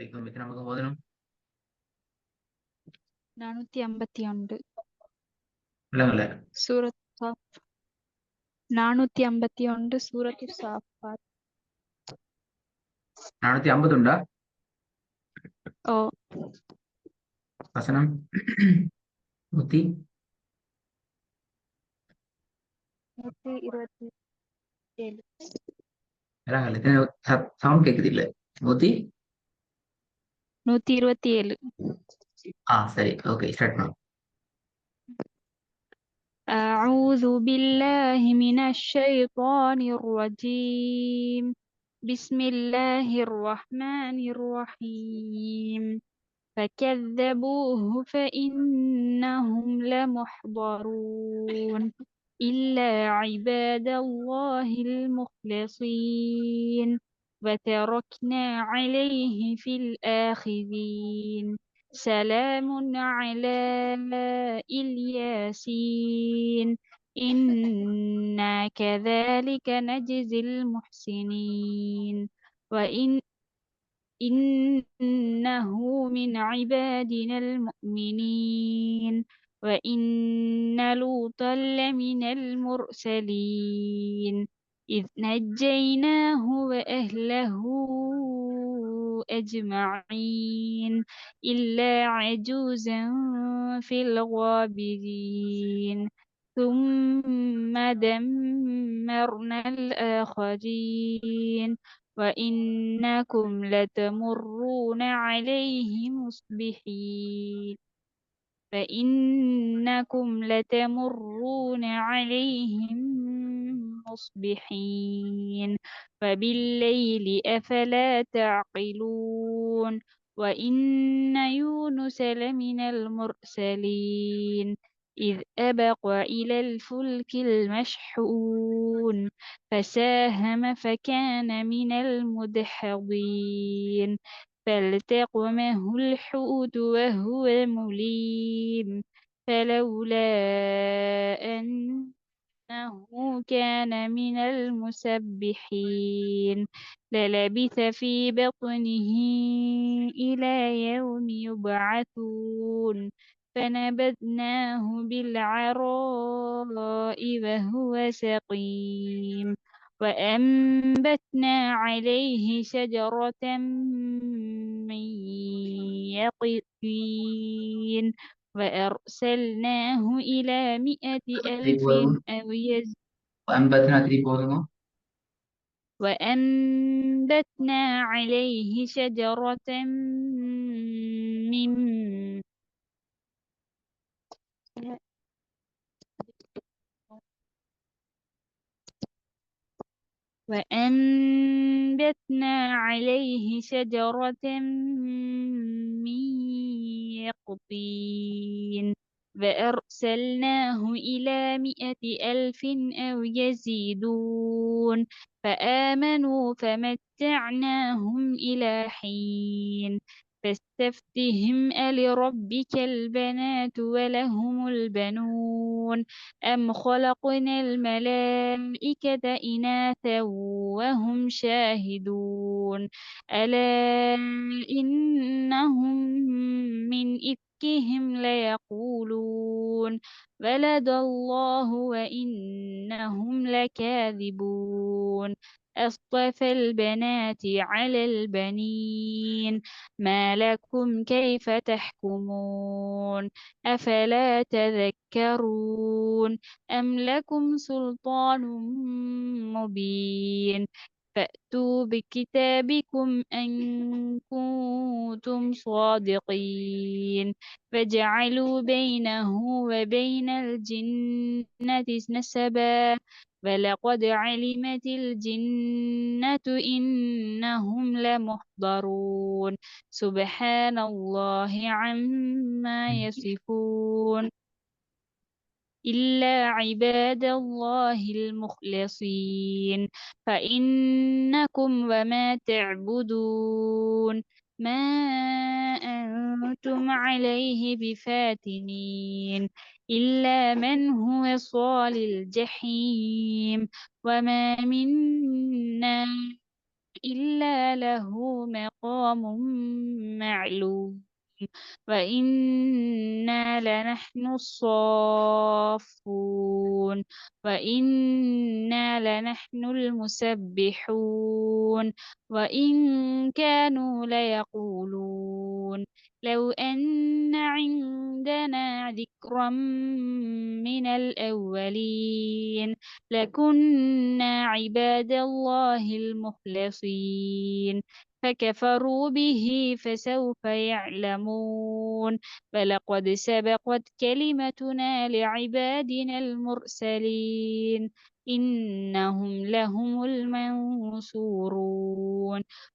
നമുക്ക് ബോധനം 451 இல்லைங்களே சூரத் 451 சூரத்து சாஃபாத். 450 ஓ வசனம் 100 127 இல்லைங்களே சவுண்ட் கேக்குது இல்ல 100 127. சரி ஓகே ஸ்டார்ட் பண்ணும். أعوذ بالله من الشيطان الرجيم. بسم الله الرحمن الرحيم. فكذبوه فإنهم لمحضرون إلا عباد الله المخلصين وتركنا عليه في الآخرين. سلام على الياسين إنا كذلك نجزي المحسنين إنه من عبادنا المؤمنين وإن لوطا لمن المرسلين إذ نجيناه وأهله أجمعين إلا عجوزا في الغابرين ثم دمرنا الآخرين وإنكم لتمرون عليهم مصبحين فإنكم لتمرون عليهم مصبحين فبالليل أفلا تعقلون وإن يونس لمن المرسلين إذ أبق إلى الفلك المشحون فساهم فكان من المدحضين فالتقمه الحوت وهو مليم فلولا أنه كان من المسبحين للبث في بطنه إلى يوم يبعثون فنبذناه بالعراء وهو سقيم وأنبتنا عليه شجرة من يقطين وأرسلناه إلى 100,000 أو يزيد ஐம்பத்தி நாலு போதுங்க. وأنبتنا عليه شجرة من وأنبتنا عليه شجرة من يقطين وأرسلناه إلى 100,000 أو يزيدون فآمنوا فمتعناهم إلى حين فاستفتهم ألربك البنات ولهم البنون أم خلقنا الملائكة إناثا وهم شاهدون ألا إنهم من إفكهم ليقولون ولد الله وإنهم لكاذبون أصطفى البنات على البنين ما لكم كيف تحكمون أفلا تذكرون أم لكم سلطان مبين فأتوا بكتابكم إن كنتم صادقين فجعلوا بينه وبين الجنة نسبا ولقد علمت الجنة إنهم لمحضرون سبحان الله عما يصفون إلا عباد الله المخلصين فإنكم وما تعبدون ما أنتم عليه بفاتنين إلا من هو صال الجحيم وما منا إلا له مقام معلوم وإنا لنحن الصافون وإنا لنحن المسبحون وإن كانوا ليقولون لو أن عندنا ذكرا من الأولين لكنا عباد الله المخلصين فكفروا به فسوف يعلمون ولقد سبقت كلمتنا لعبادنا المرسلين إنهم لهم المنصورون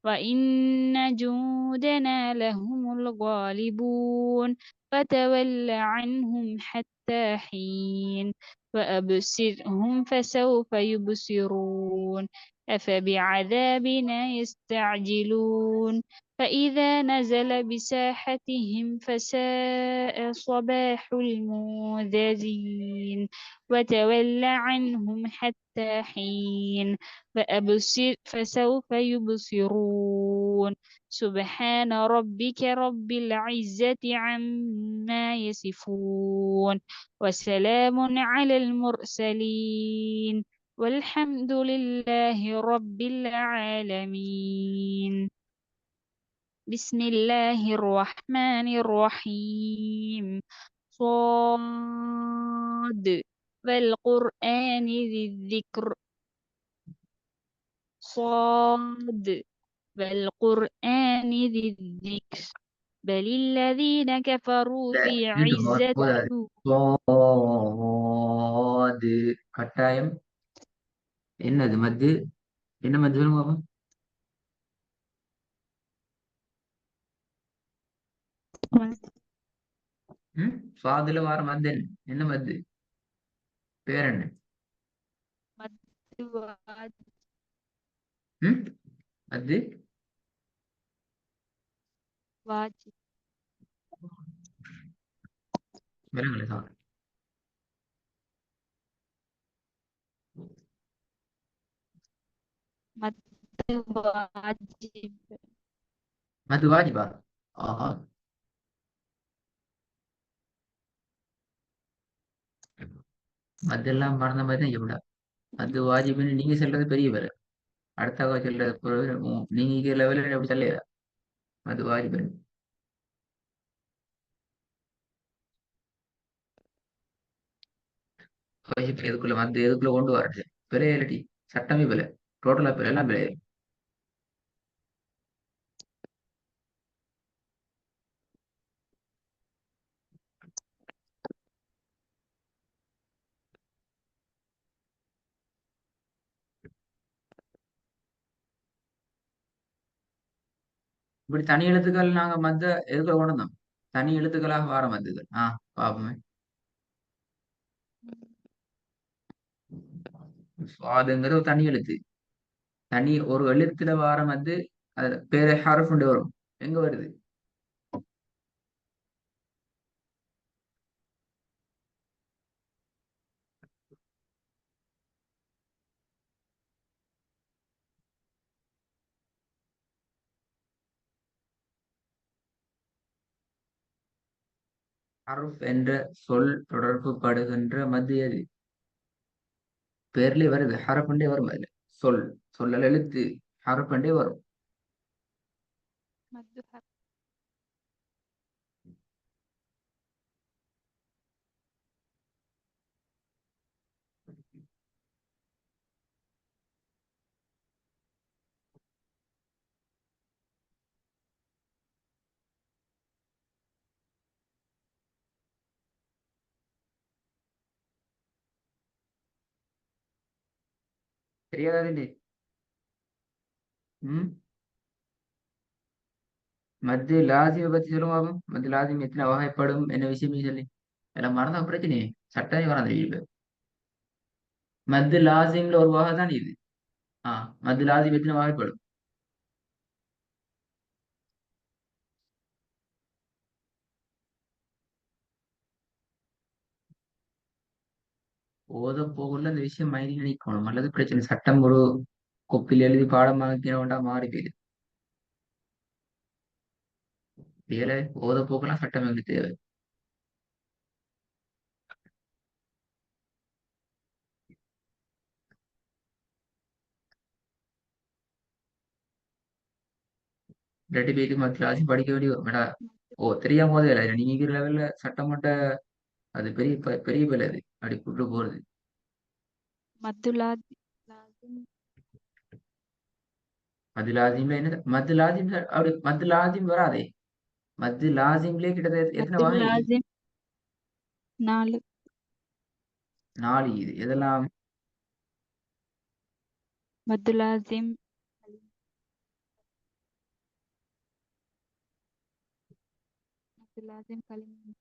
وإن جندنا لهم الغالبون فتول عنهم حتى حين وأبصرهم فسوف يبصرون أفبعذابنا يستعجلون فإذا نزل بساحتهم فساء صباح المنذرين وتول عنهم حتى حين فأبصر فسوف يبصرون سبحان ربك رب العزة عما يصفون وسلام على المرسلين والحمد لله رب العالمين بسم الله الرحمن الرحيم صاد والقرآن ذي الذكر صاد والقرآن ذي الذكر بل الذين كفروا இல்ல في மீண்டும் عزة போதாது. சோது கட்டாயம். என்னது மத்து? என்ன மத்து சொல்லுங்க பாப்போம். ம் சுவாதுல வார மத்து என்ன? என்ன மத்து? பேர் என்ன? ம் மத்து வாஜி விலங்குல சார். வாஜிப் மத்து வாஜிபா? ஆஹா, மத்தெல்லாம் மறந்த மாதிரி தான் இவ்வளவு. மத்து வாஜிப்னு நீங்க சொல்றது பெரிய பேரு. அடுத்தவங்க சொல்றது நீங்க லெவலில் எப்படி சொல்லியதா மத்து வாஜிப்னு. வாஜிப் எதுக்குள்ள மத்து எதுக்குள்ள கொண்டு வரது பிழை இல்லாட்டி சட்டமே பிழை. டோட்டலா பிழை எல்லாம் பிழை. இப்படி தனி எழுத்துக்கள் நாங்க மத்த எதுக்குள்ள கொண்டு வந்தோம்? தனி எழுத்துக்களாக வார மத்துக்கள். பாப்போமே. சுவாதுங்கிறது ஒரு தனி எழுத்து. தனி ஒரு எழுத்துல வார மத்து அது பேர ஹரஃப் வரும். எங்க வருது? ஹரஃப் என்ற சொல் தொடர்பு படுகின்ற மத்து எது? பேர்லயே வருது. ஹரஃப்ண்டே வரும் அதுல. சொல் சொல்லல் எழுத்து ஹரஃப்ண்டே வரும். தெரியாதா? ம் மத்து லாசிமை பத்தி சொல்லுங்க பாப்போம். மத்து லாசிம் எத்தனை வகைப்படும் என்ன விஷயம் சொல்லி எல்லாம் மறந்தா பிரச்சனையே. சட்டமே மறந்துடுவீங்க. மத்து லாசிம்ல ஒரு வகை தான் இது. மத்து லாசிம் எத்தனை வகைப்படும்? ஓத போகுள்ள அந்த விஷயம் மைண்டில் நிற்கணும் அல்லது பிரச்சனை சட்டம் ஒரு கொப்பில் எழுதி பாடமாக்கினோண்டா மாறி போயிடுது. வேலை ஓத போக்கெல்லாம் சட்டம் எங்களுக்கு தேவை. இல்லாட்டி போயிட்டு மற்ற கிளாஸ் படிக்க வேண்டிய மேடா. ஓ தெரியாம போதே இல்லை நீங்க லெவல்ல சட்டம் மட்டும் அது பெரிய பெரிய வேலை அது அப்படி கூட்டு போறது. مد لازم மது லாசிம்ல என்ன மது லாசிம் அப்படி மது லாசிம் வராதே. மது லாசிம்லயே கிட்டத்தட்ட مد எத்தனை வகை? لازم 4. 4 இது எதெல்லாம்? مد لازم مد لازم كلمة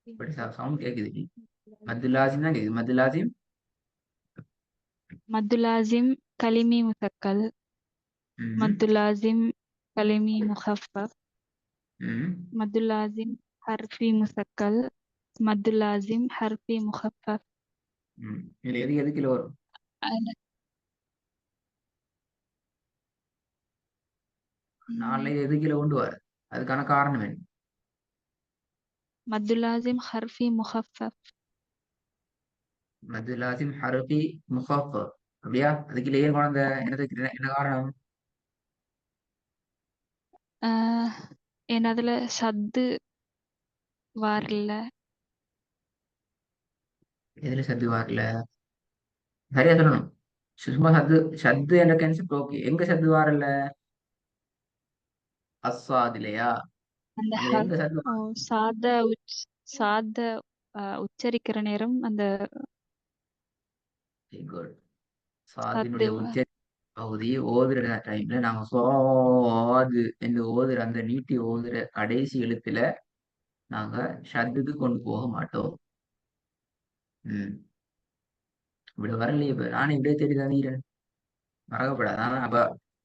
இப்படி சவுண்ட் கேக்குது. مد மது லாசிம் தான் கேக்குது. மது லாசிம். مد لازم كلمي مثقل. مد ம் لازم كلمي مخفف. ம் مد لازم حرفي مثقل. مد لازم حرفي مخفف. ம் இதுல எது எது கிலோ வரும்? أنا 4 எது கிலோ கொண்டு வர அதுக்கான காரணம் என்ன? مد لازم حرفي مخفف. மது லாசிம் ஹரபி முஹாஃப அப்படியா? அதுக்கு ஏன் குழந்தை என்னதுக்கு என்ன காரணம்? آه என்னதுல சத்து வரல. எதுல சத்து வரல? சரியா சொல்லணும். சும்மா சத்து சத்து என்ற கான்செப்ட் ஓகே. எங்க சத்து வரல? அஸ்ஸாதிலையா? அந்த அதுல எங்க சத்து ஓ, சாத சாத உச்சரிக்கிற நேரம் அந்த குட். சத்து சாதினுடைய உச்சரி பகுதி ஓதுற டைம்ல நாங்க சோது என்று ஓதுற அந்த நீட்டி ஓதுற கடைசி எழுத்துல நாங்க ஷத்துக்கு கொண்டு போக மாட்டோம். ம் இப்படி வரலையே. இப்ப நானே இப்படியே தேடி தந்தீரன் மறக்கப்படாது. ஆனா அப்ப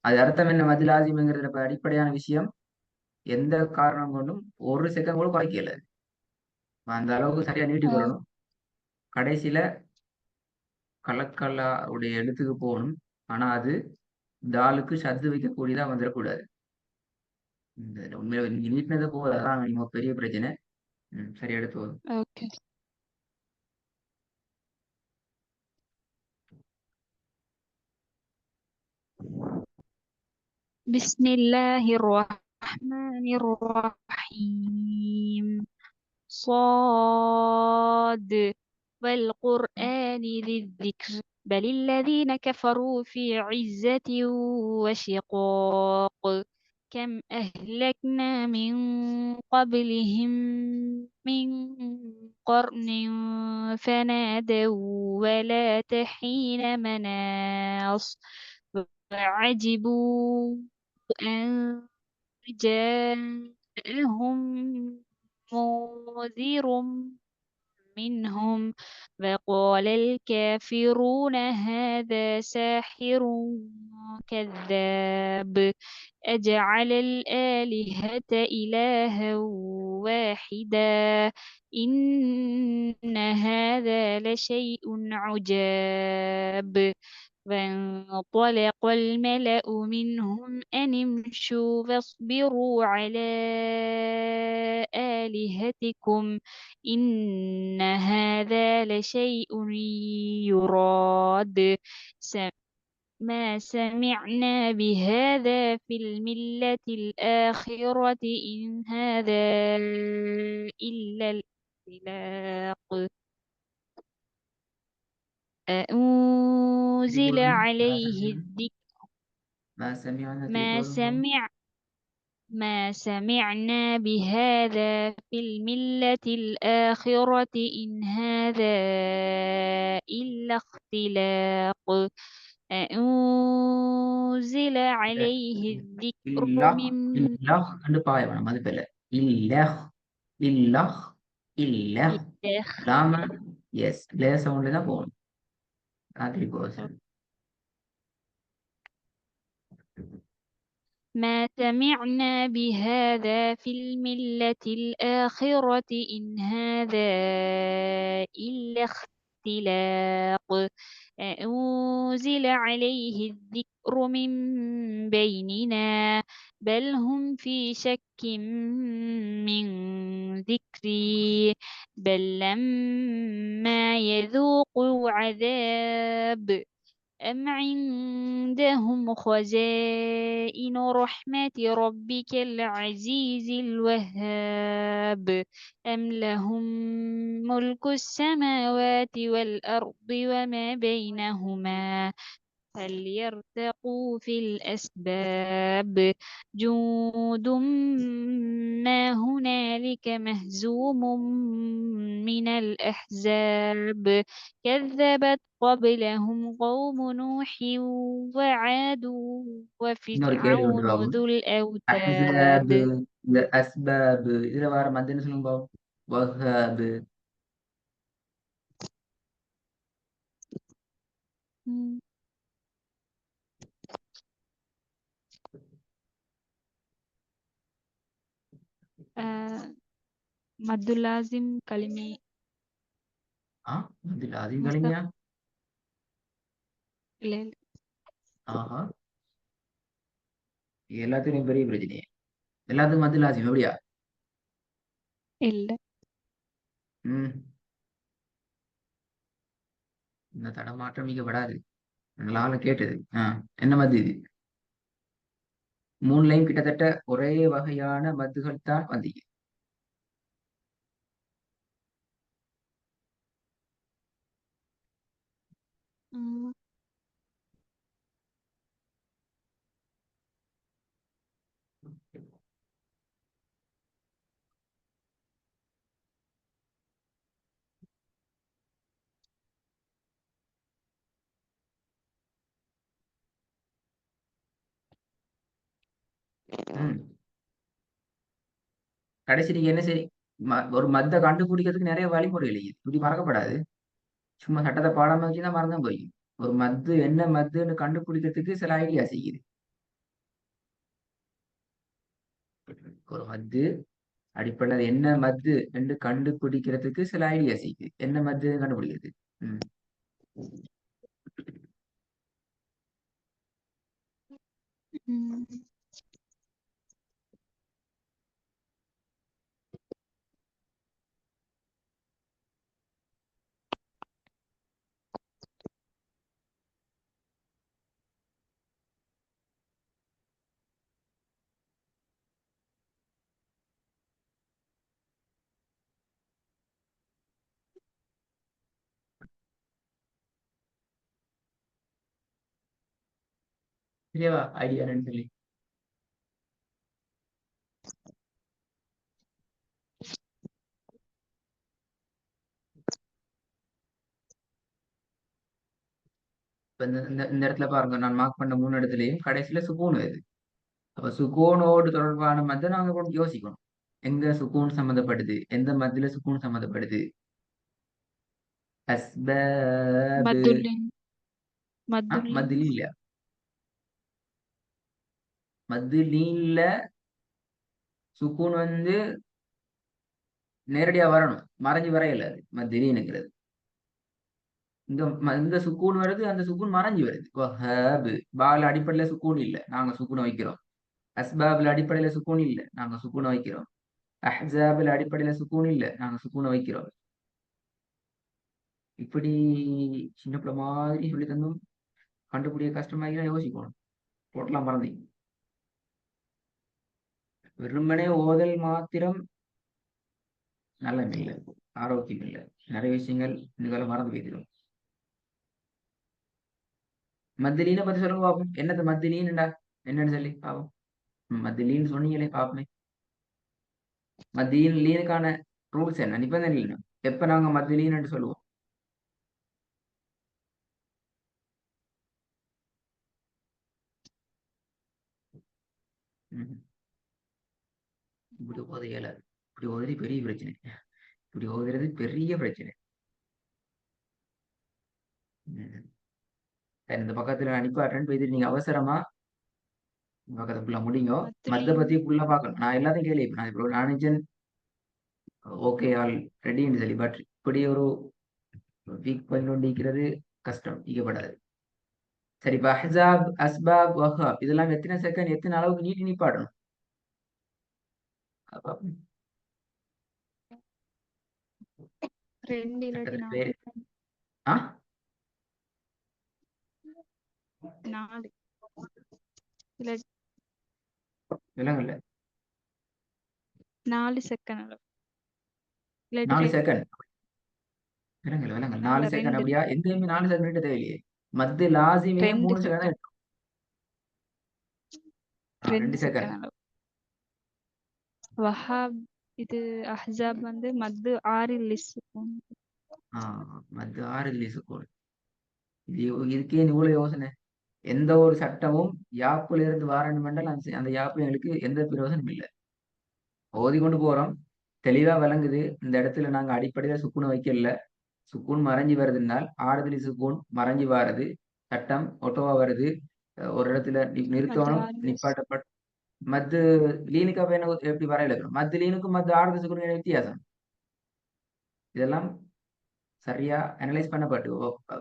அது அர்த்தம் என்ன? மதிலாசிம்ங்கிறது இப்ப அடிப்படையான விஷயம். எந்த காரணம் கொண்டும் ஒரு செகண்ட் கூட குறைக்கல. அந்த அளவுக்கு சரியா நீட்டி ஆஹ் கொள்ளணும். கடைசியில கலக்கலா உடைய எழுத்துக்கு போகணும். ஆனா அது தாலுக்கு ஷத்து வைக்கக்கூடியதா வந்துடக்கூடாது. இந்த உண்மையில நீங்க நீட்டினதை போல அதான் நீங்க பெரிய பிரச்சனை. சரி எடுத்து வரும். اوكي. بسم الله الرحمن الرحيم. صاد والقرآن ذي الذكر بل الذين كفروا في عزة وشقاق. كم أهلكنا من قبلهم من قرن فنادوا ولا حين مناص وعجبوا أن جاءهم منذر منهم وقال الكافرون هذا ساحر كذاب. أجعل الآلهة إلها واحدا إن هذا لشيء عجاب. فانطلق الملأ منهم أن امشوا واصبروا على آلهتكم إن هذا لشيء يراد. ما سمعنا بهذا في الملة الآخرة إن هذا إلا الاختلاق. أنزل عليه الذكر. ما سمعنا ما تلك. سمع ما سمعنا بهذا في الملة الآخرة إن هذا إلا اختلاق. أنزل عليه الذكر இல்லஹ் من இல்லஹ் என்று பாய வேணும். அது போல இல்லஹ் இல்லஹ் இல்லஹ் الداخل. லாம எஸ் லே சவுண்ட்ல தான் போகணும். ராத்திரி போர்ஷன். ما سمعنا بهذا في الملة الآخرة إن هذا إلا اختلاق. أنزل عليه الذكر من بيننا بل هم في شك من ذكري بل لما يذوقوا عذاب أم عندهم خزائن رحمة ربك العزيز الوهاب أم لهم ملك السماوات والأرض وما بينهما فليرتقوا في الأسباب جند ما هنالك مهزوم من الأحزاب كذبت قبلهم قوم نوح وعاد இன்னொரு கேள்வி ஒன்று وفرعون பாப்போம். ذو அஹ்ஸாபு, الأوتاد. இந்த அஸ்பாபு இதுல வர மத்து என்ன சொல்லுங்க பாப்போம். வஹாபு. م. مد لازم كلمة மத்தில அதையும் مستقل. கழிங்க. ஆஹா, இது எல்லாத்துக்கும் பெரிய பிரச்சனையே. எல்லாத்துக்கும் மத்தில ஆசியம் எப்படியா? இல்ல ம் இந்த தடமாற்றம் நீக்கப்படாது. நல்லா கேட்டது. என்ன மத்து இது? மூணுலையும் கிட்டத்தட்ட ஒரே வகையான மத்துகள் தான் வந்தீங்க. ம். ம் கடைசி நீங்க என்ன சரி ஒரு மத்தை கண்டுபிடிக்கிறதுக்கு நிறைய வழிமுறைகள் இருக்குது. இப்படி மறக்கப்படாது. சும்மா சட்டத்தை பாடாம வச்சுதான் மறந்தும் போய் ஒரு மத்து என்ன மத்துன்னு கண்டுபிடிக்கிறதுக்கு சில ஐடியா செய்யுது. ஒரு மத்து அடிப்படையில் அது என்ன மத்து என்று கண்டுபிடிக்கிறதுக்கு சில ஐடியா செய்யுது. என்ன மத்து கண்டுபிடிக்கிறது. ம் ம். சரியாவா ஐடியா சொல்லி இப்ப இந்த இடத்துல பாருங்க, நான் மார்க் பண்ண மூணு இடத்துலயும் கடைசியில சுக்கூன் வருது. அப்ப சுக்கூனோடு தொடர்பான மத்தை நாங்க கொஞ்சம் யோசிக்கணும். எங்க சுக்கூன் சம்மந்தப்படுது, எந்த மத்தில சுக்கூன் சம்மந்தப்படுது. அஸ்பாபு. மதுல்லின் மதுல்லின் மத்தில இல்ல. மத்து நீல்ல சுக்கூன் நேரடியா வரணும், மறைஞ்சு வரையல. அது மத்திலின்னுங்கிறது இந்த சுக்கூன் வருது, அந்த சுக்கூன் மறைஞ்சு வருது. வஹாபு பால் அடிப்படையில சுக்கூன் இல்ல, நாங்க சுக்கூனை வைக்கிறோம். அஸ்பாபில் அடிப்படையில சுக்கூன் இல்ல, நாங்க சுக்கூனை வைக்கிறோம். அஹ்ஸாபில் அடிப்படையில சுக்கூன் இல்ல, நாங்க சுக்கூனை வைக்கிறோம். இப்படி சின்ன பிள்ளை மாதிரி சொல்லி தந்தும் கண்டுபிடிக்க கஷ்டமாகி யோசிக்கணும். டோட்டலா மறந்தீங்க. வெறுமனே ஓதல் மாத்திரம் நல்லம் இல்லை, ஆரோக்கியம் இல்லை. நிறைய விஷயங்கள் இதுகளை மறந்து போயிடும். மத்திலீனை பத்தி சொல்லுங்க பாப்போம். என்னது மத்திலீன்டா? என்னன்னு சொல்லி பாப்போம். மத்திலீன்னு சொன்னீங்களே பாப்போமே. மத்தியின் லீனுக்கான ரூல்ஸ் என்ன, நிபந்தனை என்ன? எப்ப நாங்க மத்திலீன்னு சொல்லுவோம்? ம். இப்படி ஓத இயலாது. இப்படி ஓதுறது பெரிய பிரச்சனை. இப்படி ஓதுறது பெரிய பிரச்சனை. ம். சரி, இந்த பக்கத்துல அனுப்பாட்டேன்னு போயிட்டு நீங்க அவசரமா இந்த பக்கத்தை ஃபுல்லா முடிங்க. மத்த மதுல்லின் பத்தி ஃபுல்லா பார்க்கணும். நான் எல்லாத்தையும் கேள்வி நான் இப்போ நான் நினைச்சேன் ஓகே ஆல் ரெடின்னு சொல்லி. பட் இப்படி ஒரு வீக் பாயிண்ட் ஒன்று இருக்கிறது. கஷ்டம் ஈகப்படாது. சரி, இப்ப அஹ்ஸாப், அஸ்பாப், வஹாப் இதெல்லாம் எத்தனை செகண்ட் எத்தனை அளவுக்கு நீட்டி நிப்பாட்டணும்? அப்ப 2 இல்லாட்டி சட்டத்துக்கு 4 பேரு செகண்ட். ஆ 4 இல்லாட்டி விலங்கல்ல 4 செகண்ட் அளவு. இல்லாட்டி 4 செகண்ட் விலங்கல் 4 இல்ல செகண்ட் 2 அப்படியா? எந்தேயுமே 4 செகண்ட் தேவையில்லையே. மத்து லாசிமே 2 3 செகண்ட் செகண்ட். தான். 2 2 செகண்ட். செகண்ட் அளவு. வஹாப் இது அஹ்ஸாப் வந்து மத்து 6 லிஸ்ஸுக்கும். மத்து 6 லிசுக்கோள். இதுக்கே இவ்வளவு யோசனை. எந்த ஒரு சட்டமும் யாப்புல இருந்து வாரணும் என்றால் அந்த யாப்பு எங்களுக்கு எந்த பிரயோசனம் இல்லை. ஓதி கொண்டு போறோம், தெளிவா விளங்குது. இந்த இடத்துல நாங்க அடிப்படையில சுக்குனை வைக்கல, சுக்கூன் மறைஞ்சி வருதுன்னால் ஆறுதலி சுக்கூன் மறைஞ்சி வாரது, சட்டம் ஒட்டோவா வருது. ஒரு இடத்துல மத்து நிறுத்தணும், 6 லிஸ். நிப்பாட்டப்பட் மத்து லீனுக்கு அப்ப என்ன எப்படி வரையில இருக்கணும்? மத்து லீனுக்கும் மத்து ஆறுதல் சுக்கூனுக்கு வித்தியாசம். இதெல்லாம் சரியா அனலைஸ் பண்ணப்பட்டு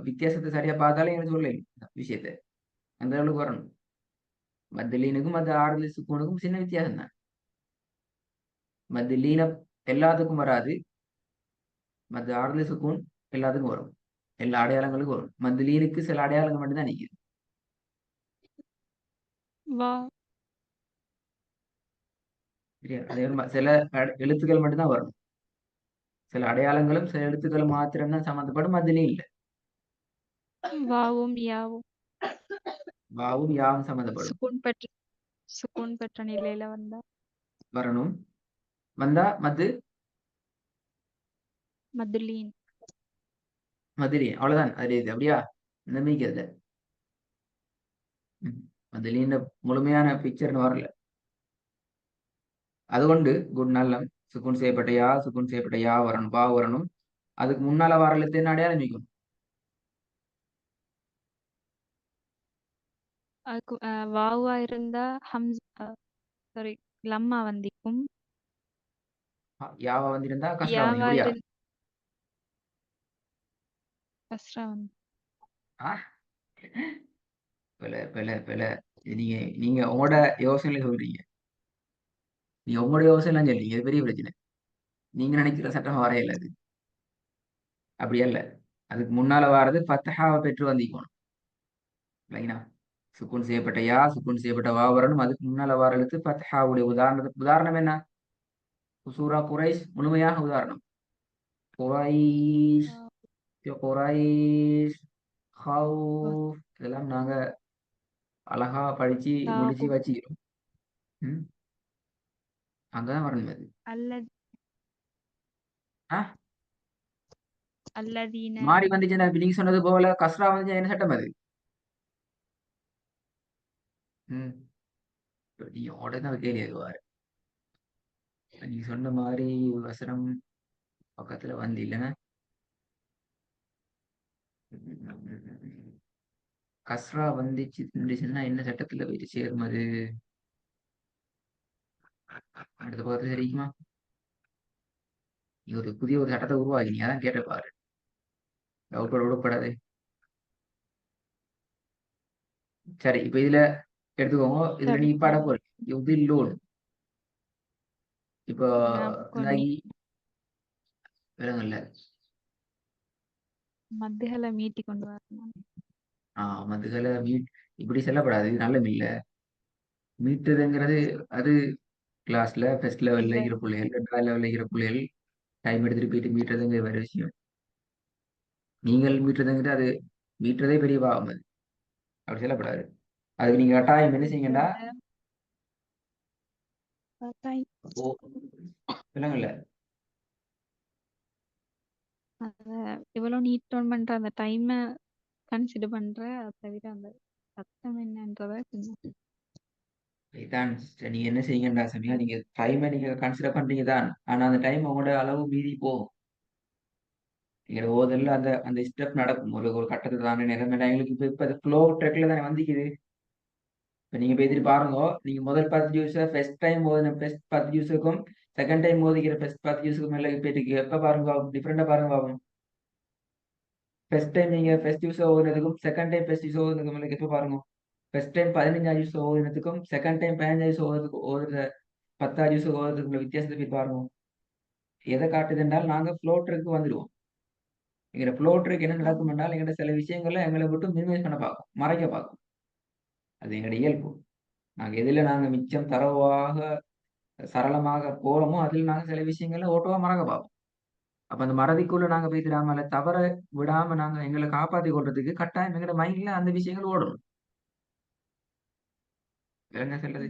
வித்தியாசத்தை சரியா பார்த்தாலே எனக்கு சொல்ல விஷயத்தை அந்த அளவுக்கு வரணும். மத்து லீனுக்கும் மத்து ஆறுதல் சுக்கூனுக்கும் சின்ன வித்தியாசம் தான். மத்து லீன எல்லாத்துக்கும் வராது, மத்து ஆறுதல் சுக்கூன் எல்லாத்துக்கும் வரும், எல்லா அடையாளங்களுக்கும் வரும். மத்து லீனுக்கு சில அடையாளங்கள் மட்டும்தான் நிற்குது. வா சரியா? அதே மாதிரி சில எழுத்துக்கள் மட்டும்தான் வரும். சில அடையாளங்களும் சில எழுத்துக்கள் மாத்திரம்தான் சம்மந்தப்படும், அதுலயும் இல்லை. வாவும் யாவும் வாவும் யாவும் சம்மந்தப்படும். சுக்கூன் பெற்ற நிலையில வந்தா வரணும். வந்தா மது மதுலீன். மதுரை அவ்வளவுதான். அது இது அப்படியா நம்பிக்கிறது. மதுலின்னு முழுமையான பிக்சர்னு வரல. அதுகொண்டு குட் நல்லம் சுக்குன் செய்யப்பட்ட யா, சுக்குன் செய்யப்பட்ட யா வரணும், பா வரணும். அதுக்கு முன்னால வர எழுத்து என்ன அடையாளம் நிற்கும்? அதுக்கு வாவா இருந்தா சாரி லம்மா வந்திக்கும். யாவா வந்திருந்தா கஸ்ரா வந்து யாவா அப்படியா? கஸ்ரா வந்து ஆ பில பில பில நீங்க நீங்க உங்களோட யோசனையில சொல்றீங்க. நீங்க உங்களோட யோசனை எல்லாம் சொல்றீங்க, இது பெரிய பிரச்சனை. நீங்க நினைக்கிற சட்டம் வரையல அது. அப்படியே இல்ல. அதுக்கு முன்னால வாரது ஃபத்ஹாவை பெற்று வந்திக்கணும். இல்லைங்களா? சுக்குன் செய்யப்பட்ட யா, சுக்குன் செய்யப்பட்ட வா வரணும். அதுக்கு முன்னால வார எழுத்து ஃபத்ஹாவுடைய உதாரணம் என்ன? சூரா குரைஷ் முழுமையாக உதாரணம். குரைஷ், குரைஷ், ஹவுஃப் இதெல்லாம் நாங்க அழகா படிச்சு முடிச்சு தாஹூப் வச்சுக்கிறோம். ம், அங்கதான் வரணும் அது. அல்லது ஆ அல்லதீன. மாறி வந்துச்சுன்னா இப்ப நீங்க சொன்னது போல கஸ்ரா வந்துச்சு என்ன சட்டம் அது? ம், நீங்க உடனே தான் கேள்வி கேட்குவாரு. நீங்க சொன்ன மாதிரி வசனம் பக்கத்துல வந்து இல்லைன்னா கஸ்ரா வந்துச்சுன்னா என்ன சட்டத்துல போயிட்டு சேரும் அது? அடுத்த பக்கத்துல தெரியுமா? நீ ஒரு புதிய ஒரு சட்டத்தை உருவாக்கினீங்க, அதான் கேட்ட பாரு. டவுட்டோட விடப்படாது. சரி, இப்ப இதுல எடுத்துக்கோங்க. இதுல நீ இப்ப அட தடுப்பான் போறீங்க யுதில்லூன். இப்போ ஞாபகம் இந்த விலங்கல்ல மத்திகளை மீட்டி கொண்டு வரணும். மதுகளை இப்படி செல்லப்படாது. இது நல்ல இல்ல. மீட்டுறதுங்கிறது அது கிளாஸ்ல ஃபர்ஸ்ட் லெவல்ல இல்ல இருக்கிற பிள்ளைகள், ரெண்டாவது லெவல்ல இருக்கிற பிள்ளைகள் டைம் எடுத்துட்டு போயிட்டு மீட்டுறதுங்கிற வேற விஷயம். நீங்கள் மீட்டுறதுங்கிறது அது மீட்டுறதே பெரிய பாவம் அது. அப்படி சொல்லப்படாது. அதுக்கு நீங்க கட்டாயம் என்ன செய்யுங்கடா? ஓ விலங்கல்ல எவ்வளவு நீட் பண்ற அந்த டைமை கன்சிடர் பண்ற. அதை தவிர அந்த சத்தம் என்னன்றத கொஞ்சம் இதான் நீங்க என்ன செய்யுங்கடா சமயம், நீங்க டைமை நீங்க கன்சிடர் பண்றீங்க தான். ஆனா அந்த டைம் உங்களோட அளவு மீறி போகும். நீங்க ஓதல்ல அந்த அந்த ஸ்டெப் நடக்கும். ஒரு ஒரு கட்டத்தை தானே நிலைமை எங்களுக்கு இப்ப அது ஃப்ளோ ட்ரெக்ல தானே வந்திக்குது. இப்ப நீங்க பேசிட்டு பாருங்க. நீங்க முதல் 10 ஜூஸ் ஃபர்ஸ்ட் டைம் ஓதின ஃபர்ஸ்ட் 10 ஜூஸுக்கும் செகண்ட் டைம் ஓதிக்கிற ஃபர்ஸ்ட் 10 ஜூஸுக்கும் எல்லாம் போயிட்டு எப்ப பாருங்க டிஃப்ரெண்டா பாருங்க பாவம். ஃபர்ஸ்ட் டைம் நீங்க ஃபர்ஸ்ட் யூஸ் ஓதுனதுக்கும் செகண்ட் டைம் ஃபர்ஸ்ட் யூஸ் ஓதுனதுக்கும் உங்களுக்கு எப்ப பாருங்க. ஃபர்ஸ்ட் டைம் 15 யூஸ் ஓதுனதுக்கும் செகண்ட் டைம் 15 யூஸ் ஓதுற 10 யூஸ் ஓதுறதுக்குள்ள வித்தியாசத்தை போய் பாருங்க. எதை காட்டுது என்றால் நாங்க ஃப்ளோட்டருக்கு வந்துடுவோம். எங்களோட ஃப்ளோட்டருக்கு என்ன நடக்கும் என்றால் எங்களோட சில விஷயங்கள்ல எங்களை விட்டு மினிமைஸ் பண்ண பார்க்கும், மறைக்க பார்க்கும். அது எங்களோட இயல்பு. நாங்க மிச்சம் தரவாக சரளமாக போறோமோ அதில் நாங்க சில விஷயங்கள்ல ஓட்டவா மறக்க பார்ப்போம். அப்ப அந்த மறதிக்குள்ள நாங்க போய்த்திடாம தவற விடாம நாங்க எங்களை காப்பாத்தி கொள்றதுக்கு கட்டாயம் எங்களோட மைண்ட்ல அந்த விஷயங்கள் ஓடணும். என்ன சொல்றது?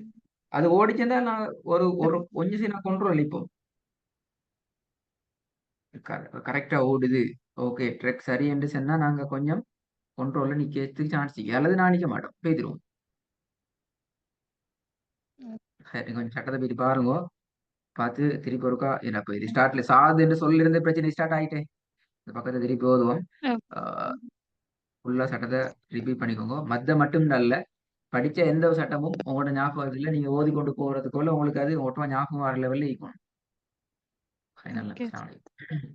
அது ஓடிச்சுன்னா நான் ஒரு ஒரு கொஞ்சம் சின்ன கொண்டுரும் இப்போ கரெக்டா ஓடுது. ஓகே ட்ரெக் சரி என்று சொன்னா நாங்க கொஞ்சம் கண்ட்ரோல்ல நிக்கிறதுக்கு சான்ஸ் இருக்கு. அல்லது நான் நிக்க மாட்டோம், போய்த்திருவோம். சரி கொஞ்சம் சட்டத்தை போயிட்டு பாருங்க. பார்த்து திருப்பி ஒருக்கா என்ன இப்போ இது ஸ்டார்ட்ல சாது என்று சொல்லிருந்த பிரச்சனை ஸ்டார்ட் ஆயிட்டே. இந்த பக்கத்தை திருப்பி ஓதுவோம். ஃபுல்லா சட்டத்தை ரிப்பீட் பண்ணிக்கோங்க. மத்த மட்டும் நல்ல படிச்ச எந்த ஒரு சட்டமும் உங்களோட ஞாபகத்துல நீங்க ஓதி கொண்டு போறதுக்குள்ள உங்களுக்கு அது ஒட்டுவா ஞாபகம் வர லெவல்ல இருக்கணும். ஓகே. ஃபைனல்.